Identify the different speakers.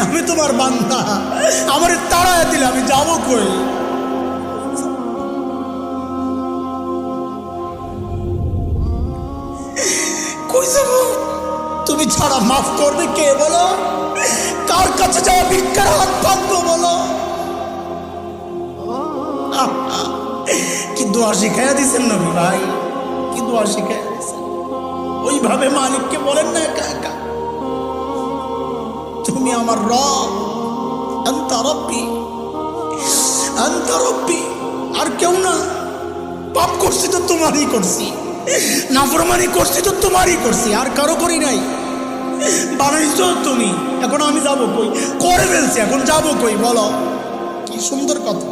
Speaker 1: আমি তোমার বান্দা, আমার তাড়ায় দিলে আমি যাবো কই? কই যাব? তুমি ছাড়া মাফ করবে কে বলো? কার কাছে যাওয়া ভিক্ষার হাত পাতবো বলো? কি দোয়া শিখাইয়া দিচ্ছেন নবী ভাই, কি দোয়া শিখাইয়া দিচ্ছেন। ওইভাবে মালিককে বলেন না একা একা, তুমি আমার রব, আনতা রব্বি, আনতা রব্বি, আর কেউ না। পাপ করছি তো তোমারই করছি, নাফরমানি করছি তো তোমারই করছি, আর কারো করি নাই। বানাইছো তুমি, এখন আমি যাবো কই? করে ফেলছি, এখন যাবো কই বলো? কি সুন্দর কথা।